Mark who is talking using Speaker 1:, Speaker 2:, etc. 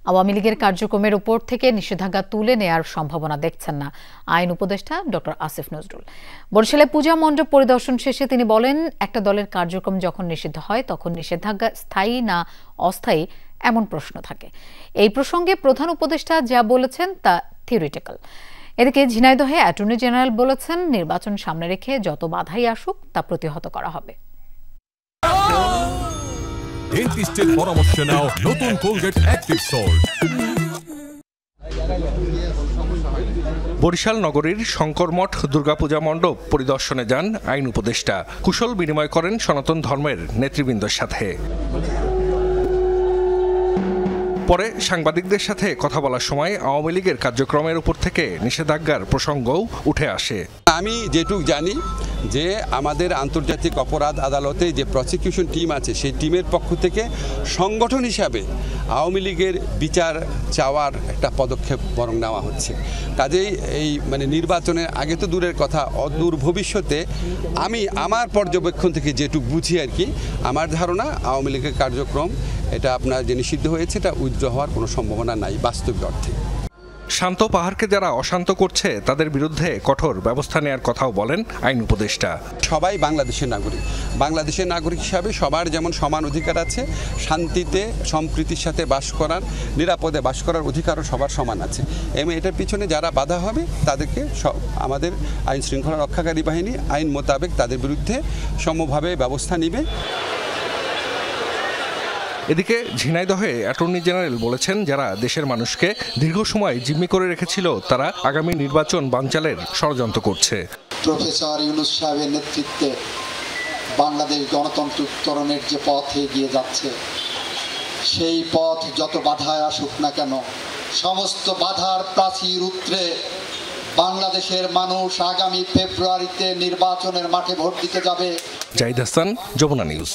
Speaker 1: আওয়ামী লীগের কার্যক্রমের উপর থেকে নিষেধাজ্ঞা তুলে নেয়ার সম্ভাবনা দেখছেন না আইন উপদেষ্টা ডক্টর আসিফ নজরুল। বরিশালে পূজা মণ্ডপ পরিদর্শন শেষে তিনি বলেন, একটা দলের কার্যক্রম যখন নিষিদ্ধ হয় তখন নিষেধাজ্ঞা স্থায়ী না অস্থায়ী এমন প্রশ্ন থাকে। এই প্রসঙ্গে প্রধান উপদেষ্টা যা বলেছেন তা থিওরিটিক্যাল। এদিকে ঝিনাইদহে অ্যাটর্নি জেনারেল বলেছেন, নির্বাচন সামনে রেখে যত বাধাই আসুক তা প্রতিহত করা হবে।
Speaker 2: ডেন্টিস্টের পরামর্শ নাও নতুন কোলগেট অ্যাক্টিভ সল্ট।
Speaker 3: বরিশাল নগরীর শঙ্করমঠ দুর্গাপূজা মণ্ডপ পরিদর্শনে যান আইন উপদেষ্টা। কুশল বিনিময় করেন সনাতন ধর্মের নেতৃবৃন্দের সাথে। পরে সাংবাদিকদের সাথে কথা বলার সময় আওয়ামী লীগের কার্যক্রমের উপর থেকে নিষেধাজ্ঞার প্রসঙ্গও উঠে আসে।
Speaker 4: আমি যেটুক জানি যে আমাদের আন্তর্জাতিক অপরাধ আদালতে যে প্রসিকিউশন টিম আছে সেই টিমের পক্ষ থেকে সংগঠন হিসাবে আওয়ামী লীগের বিচার চাওয়ার একটা পদক্ষেপ বরং নেওয়া হচ্ছে। কাজেই এই নির্বাচনের আগে তো দূরের কথা, অদূর ভবিষ্যতে আমি আমার পর্যবেক্ষণ থেকে যেটুক বুঝি আর কি, আমার ধারণা আওয়ামী লীগের কার্যক্রম এটা আপনার যে নিষিদ্ধ হয়েছে এটা উইথড্র হওয়ার কোনো সম্ভাবনা নাই বাস্তবিক অর্থে।
Speaker 3: শান্ত পাহাড়কে যারা অশান্ত করছে তাদের বিরুদ্ধে কঠোর ব্যবস্থা নেওয়ার কথাও বলেন আইন উপদেষ্টা।
Speaker 4: সবাই বাংলাদেশের নাগরিক, বাংলাদেশের নাগরিক হিসাবে সবার যেমন সমান অধিকার আছে, শান্তিতে সম্প্রীতির সাথে বাস করার, নিরাপদে বাস করার অধিকারও সবার সমান আছে। এবং এটার পিছনে যারা বাধা হবে তাদেরকে আমাদের আইন শৃঙ্খলা রক্ষাকারী বাহিনী আইন মোতাবেক তাদের বিরুদ্ধে সমভাবে ব্যবস্থা নেবে।
Speaker 3: এদিকে ঝিনাইদহে অ্যাটর্নি জেনারেল বলেছেন, যারা দেশের মানুষকে দীর্ঘ সময় জিম্মি করে রেখেছিল তারা আগামী নির্বাচন বানচালের ষড়যন্ত্র করছে।
Speaker 5: প্রফেসর ইউনূস সাহেবের নেতৃত্বে বাংলাদেশ গণতন্ত্র উত্তরণের যে পথে এগিয়ে যাচ্ছে, সেই পথ যত বাধায় আসুক না কেন, সমস্ত বাধার প্রাচীর উত্তরে বাংলাদেশের মানুষ আগামী ফেব্রুয়ারিতে নির্বাচনের মাঠে ভোট দিতে যাবে।
Speaker 3: জাহিদ হাসান, যমুনা নিউজ।